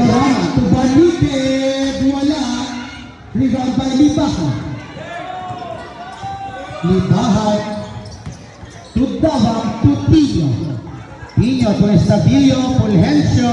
Victorama to Balikid, wala. Rebound by Libahan. Libahan to Dawang to Pino. Pino to Estabillo, Fulgencio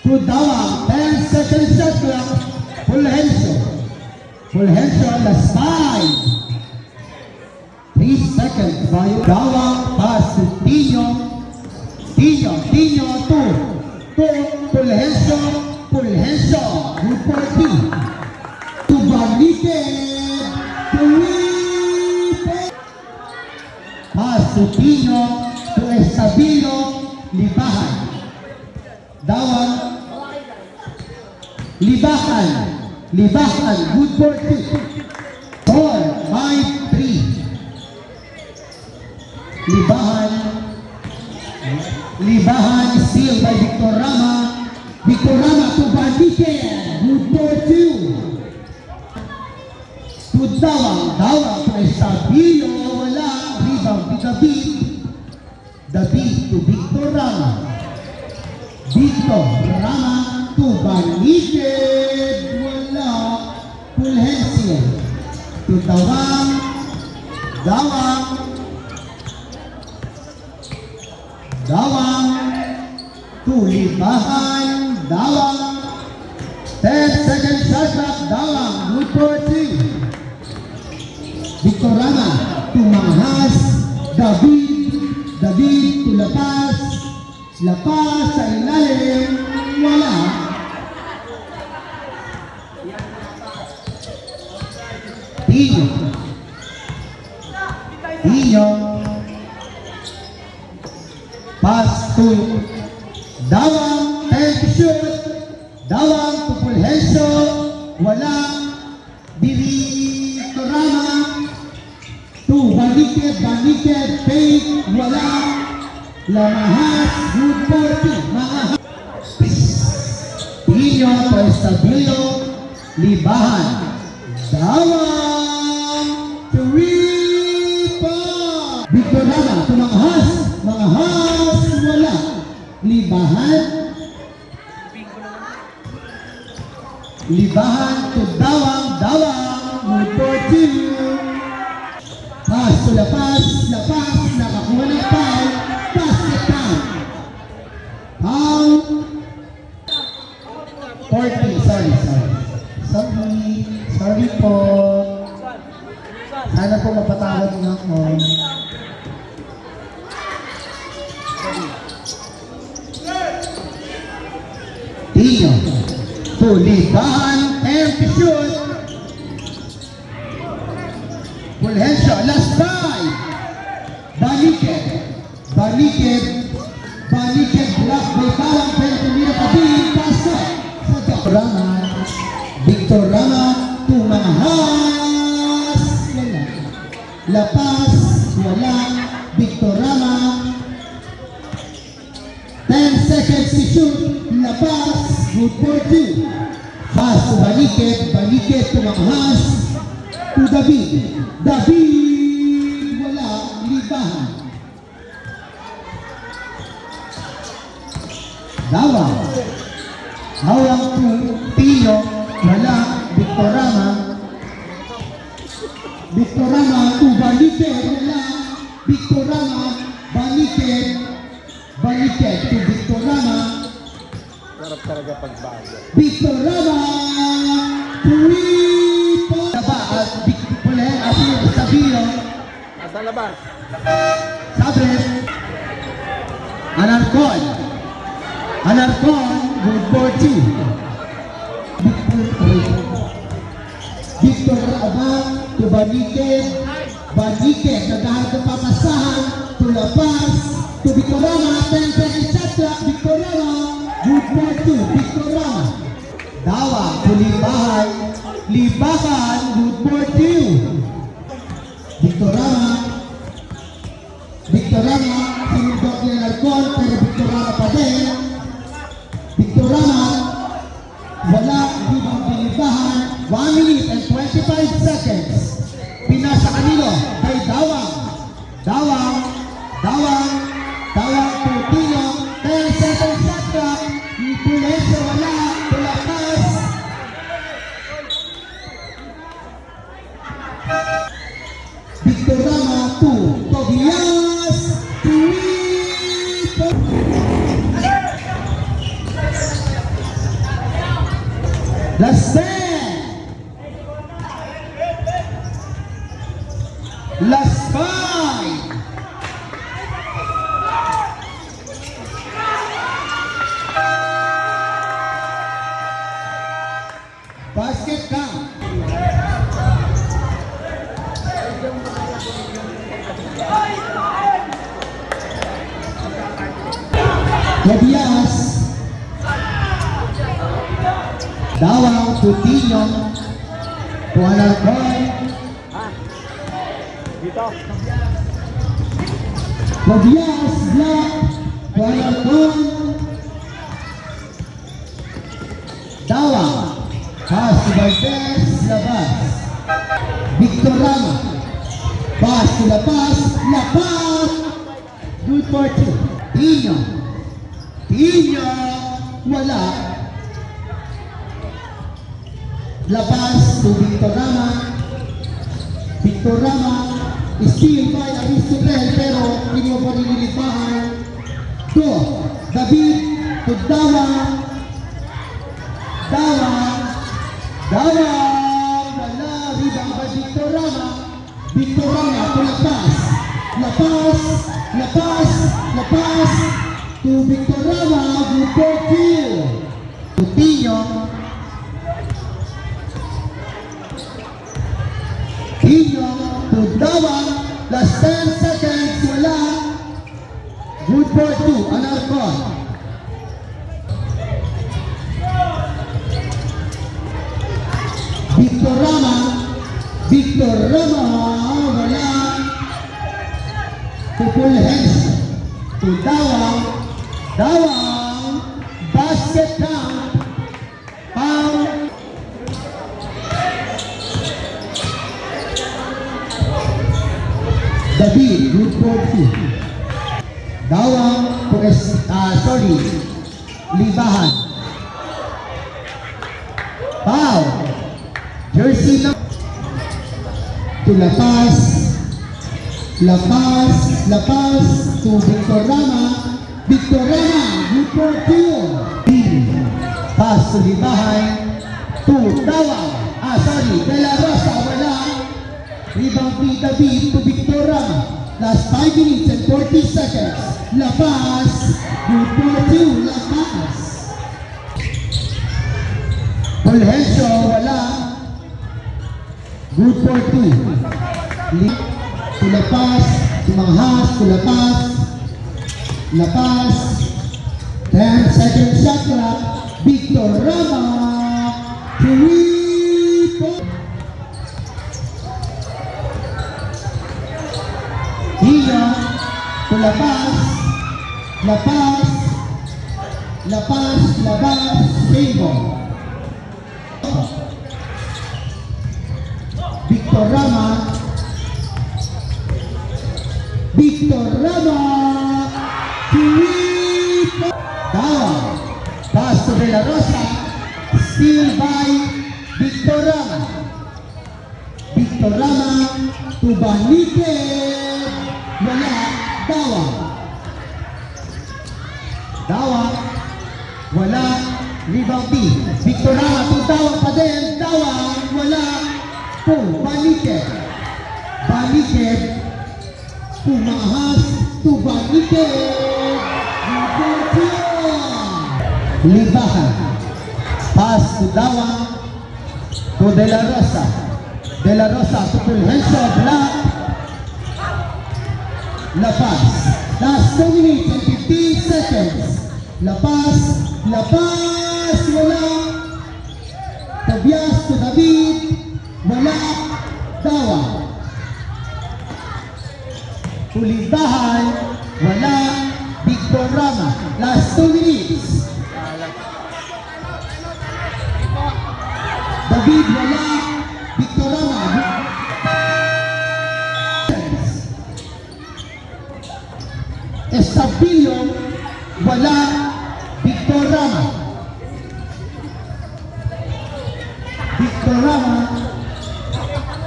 to Dawang. 10 seconds shot clock. Fulgencio. Fulgencio last 5. 3 seconds by Dawang. Pass to Pino. Pino to Fulgencio. Fulgencio. Good for P. To Balikid. To Libahan. Pass to Pino. To Estabillo. Libahan. Dawang. Libahan. Good for 2. 4, 5, 3. Libahan steal by Victorama. Victorama to Balikid. Good for 2. To Dawang to Estabillo. Wala. Rebound to David to Victorama. Victorama to Balikid. Wala. Fulgencio to Dawang to Libahan. 10 seconds shot clock. Dawang. Good for 3. Victorama to Manghas. David to Lapas sa ilalim. Wala. Pino. Pass to Dawang. 10 to shoot. Dawang to Fulgencio. Wala. Victorama to Balikid. Fake. Wala. Lamahas. Good for 2. Mahas. Pino to Estabillo. Libahan. Dawang to Ripa. Victorama to Manghas. Wala. Libahan to Dawang. Good for 2. Pass to Lapas. Nakakuha ng foul. Basket down. Foul. 40. Sorry po. Sana po mapatawad niyo ako. Pino to Libahan. 10 to shoot. Fulgencio. Last 5. Balikid. Block by Dawang. Pero tumira pa din. Pasa sa Victorama to Manghas. Wala. Lapas. Wala. Victorama. 10 seconds to shoot. Lapas. Good for 2. Pass to Balikid to Manghas. To David. Wala. Libahan. Dawang to Pino. Wala. Victorama to Balikid. Wala. Victorama. Balikid to Victorama. Sarap talaga pagbago. Victorama to Ripa. Estabillo. Nasa labas. Sabres. Alarcon. Good for 2. Victorama to Balikid. Naghahanap ng papasahan. To Lapas. To Victorama. 10 seconds shot clock. Victorama. Good for 2. Victorama. Dawang to Libahan. Good for 2. Victorama. Sinundok ni Alarcon. Pero Victorama pa din. Wala. Rebound ni Libahan. 1 minute and 25 seconds. Pinasa kanino kay Dawang. Dawang to Tino. 10 seconds shot clock. Pulesa wala, Tulapas. Victor Rama 2, Tobias 3. Last 10. Last 5. Basket count. Tobias. Dawang Coutinho. Juan Alcoy. Dito. Tobias Black. Juan Alcoy. Dawang. Pass to Valdez. Labas. Victor Rama. Pass to Labas. Labas. Good for 2. Tino. Tino. Wala. Labas to Victor Rama. Victor Rama. Steal by Aristotel pero hindi mo pa nililipahan. To David. To Dawang. Dawang. Dawang. Wala. Ribang by Victor Rama. Victor Rama to Lapas. Lapas. Lapas. Lapas. To Victor Rama. Good for kill. Coutinho. Coutinho. To Dawang. Last 10 seconds. Wala. Good for 2. Anarcon. Victor Rama. Victor Rama. Wala. To Fulhens. To Dawang. Dawang. Basket count. Foul. David. Good for 2. Dawang. Sorry. Libahan. Foul. Jersey na. To Lapas. Lapas. Lapas. To Victor Rama. Victor Rama. Good for 2. Pass to Libahan. To Dawang. Sorry. De La Rosa. Wala. Rebound ni David to Victor Rama. Last 5 minutes and 40 seconds. Lapas. Good for 2. Lapas. Fulgencio. Wala. Good for 2. To Lapas. Tumanghas. To Lapas. Lapas. 10 seconds shot clock. Victor Rama. 3 point. Hila. To Lapas. Lapas. Lapas. Labas. Table. Victor Rama. Victor Rama. Down. Pass to De La Rosa. Steal by Victor Rama. Victor Rama to Banike. Wala. Dawang. Dawang. Wala. Rebound B. Victor Rama to Dawang pa din. Dawang. Wala. To Banike. Banike. Tumahas to Banike. Libahan. Pass to Dawang. To De La Rosa. De La Rosa to Fulgencio. Black. Lapas. Last 2 minutes and 15 seconds. Lapas. Lapas. Wala. Tobias to David. Wala. Dawang. Tulibahan. Wala. Victor Rama. Last 2 minutes. David. Wala. Victor Rama. Estabillo. Wala. Victor Rama.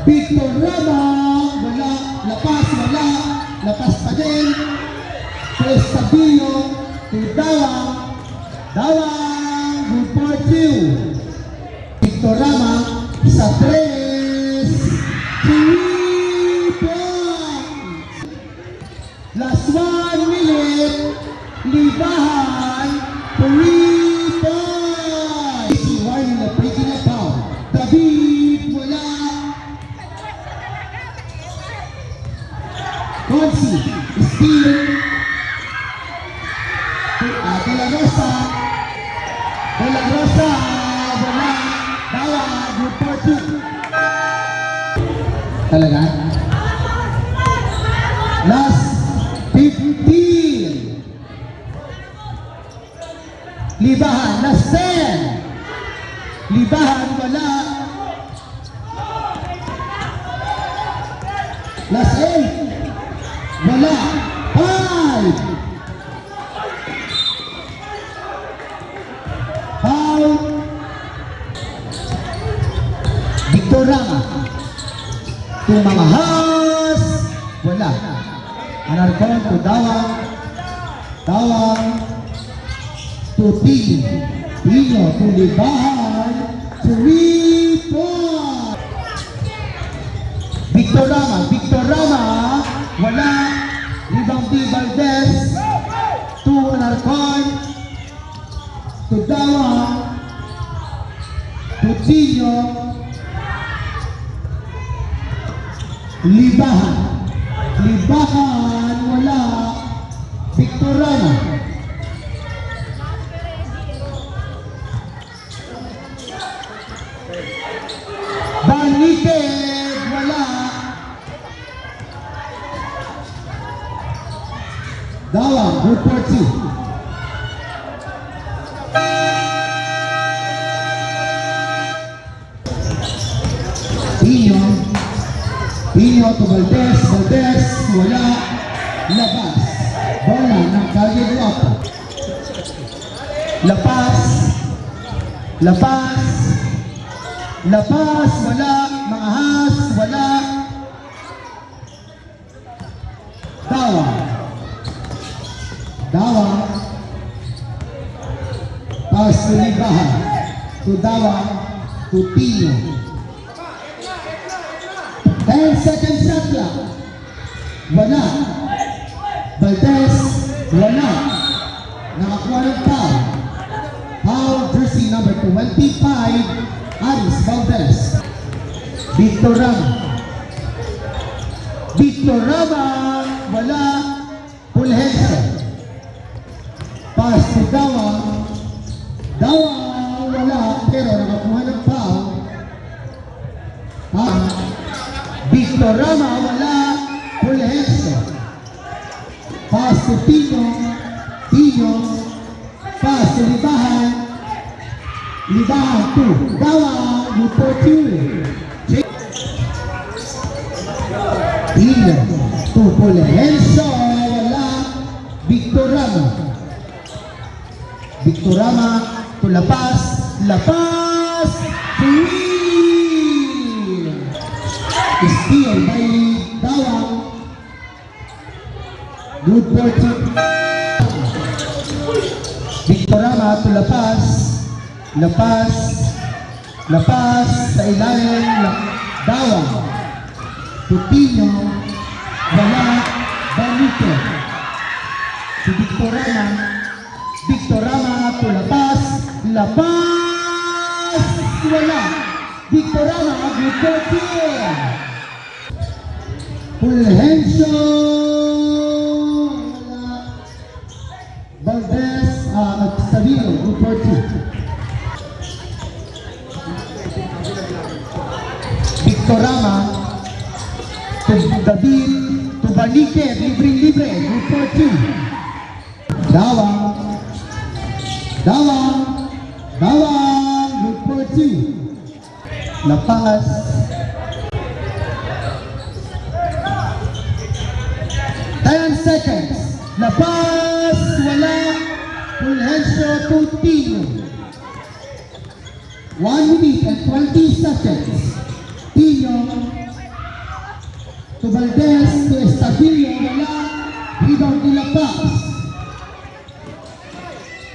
Victor Rama, wala. Lapas, wala. Lapas pa din. To Estabillo, to Dawang. Dawang, good for 2. Victor Rama, sa 3. 3 points. Last 1 minute. Libahan, 3 points. Warning na breaking a foul. David, wala. Consi, steal. De La Rosa. De La Rosa, wala. Dawa, good for 2. Talaga? Last 15. Libahan, last 10. Libahan, wala. Last 8. Wala. 5. Foul. Victor Rama. Tumangahas. Wala. Anarcon to Dawang. Dawang to Tino. Tino to Libahan. 3 points. Victor Rama. Victor Rama. Wala. Rebound di Valdez. To Anarcon. To Dawang. To Tino. Libahan. Libahan, wala. Victor Rama. Baniked, wala. Dawang, good for 2. Pino. Pino to Valdez. Valdez, wala. Labas. Bola ng Calgary Guapa. Lapas. Lapas. Lapas, wala. Mangahas, wala. Dawa. Dawa. Pass to Libahan. To Dawa. To Pino. 10 seconds shot clock. Wala. Valdez, wala. Nakakuha ng foul. Foul jersey number 25, Aris Valdez. Victor Rama. Victor Rama, wala. Pulhensa. Pass to Dawa. Dawa, wala. Pero nakakuha ng foul. Victor Rama, wala. Pulhensa. Pass to Tino. Tino. Pass to Libahan. Libahan to Dawa. Good for 2. Tino. To Pulhensa. Wala. Victor Rama. Victor Rama. To Lapas. Lapas. 3. Steal by Dawang. Good for 2. Victor Rama to Lapas. Lapas. Lapas sa ilalim. Dawang. To Tino. Wala. Baniked. Si Victor Rama. Victor Rama to Lapas. Lapas. Wala. Victor Rama. Good for 2. Pulhenso, wala. Valdez, Estabillo, good for 2. Victor Rama, to David, to Baniked, libre, good for 2. Dawang, Dawang, Dawang, good for 2. Lapas, 10 seconds. Lapas, wala. Pulhenso to Tino. 1 minute and 20 seconds. Tino, to Valdez, to Estabilio, wala. Rebound ni Labas.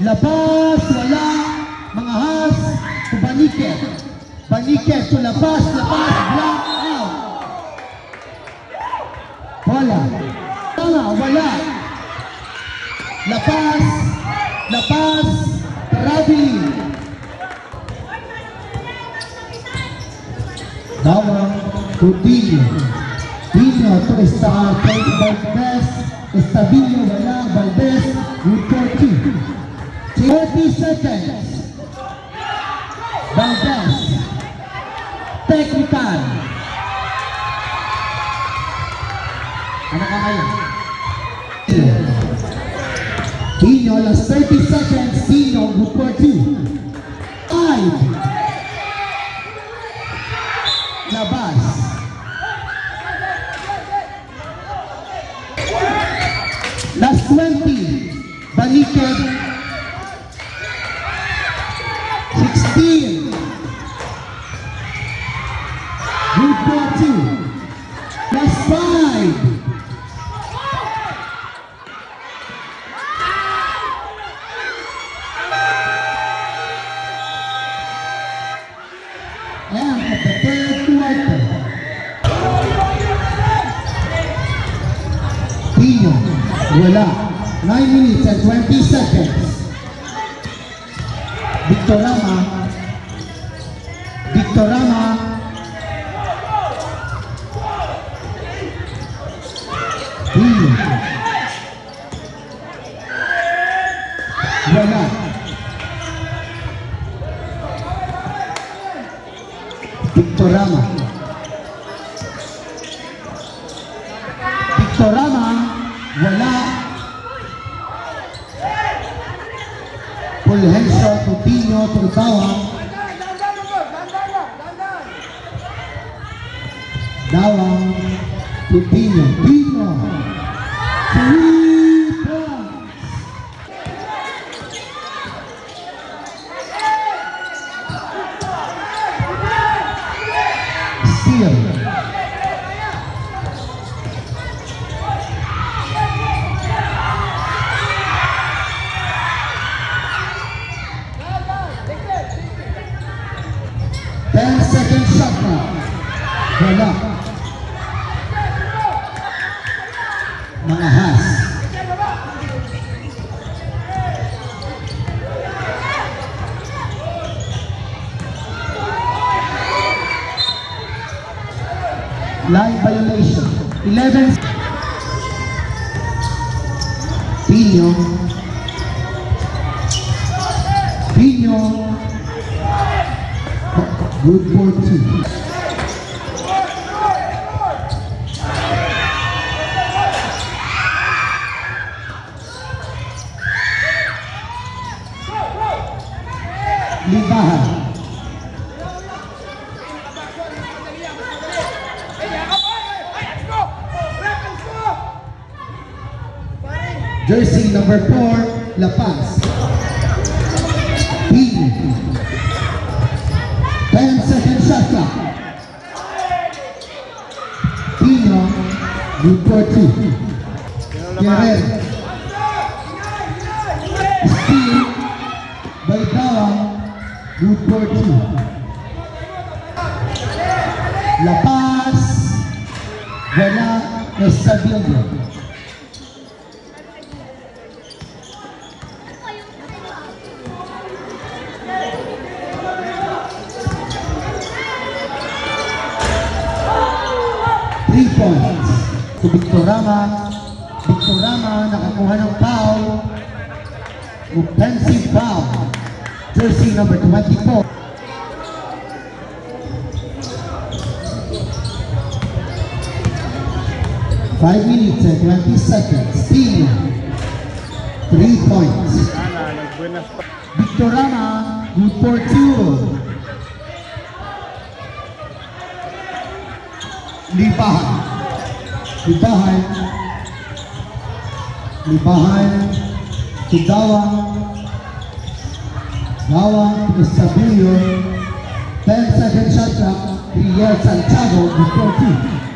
Labas, wala. Mga Has, to Baniket. Baniket to Labas, Labas, block out. Wala. Wala. Labas, Labas, Rabi. Dawang to Dino. Dino to Valdez. Estabilio, wala. Valdez, with 40. 30 seconds. Valdez. Technical. Ano ka ngayon? Dino, last 30 seconds. Dino, good for 2. 5. Labas. Last 20. Balikan. 16. Good for 2. Last 5. And at the third quarter, Pino, wala. 9 minutes and 20 seconds. Victorama. Victorama. Pino. Wala. Victorama. Victorama, wala. Fulgencio, Tupino, Trutawa. Dawang, Tupino, Pino. 3 points. Steal. Second shot now. Wala. Mga Has. Line violation. 11. Pino. Pino. Good for 2. Libahan. Jersey number 4, La Paz. Pino. 10-second shot clock. Pino, good for 2. Guerrero. Steal by Dawang, good for 2. La Paz, wala. Estabilio. Points to Victorama. Victorama nakakuha ng foul. Offensive foul. Jersey number 24. 5 minutes and 20 seconds. Team 3 points. Victorama, good for 2. Libahan. Libahan. Libahan. To Dawang. Dawang to Estabilio. 10-second shot clock. Riel Santiago, good for 2.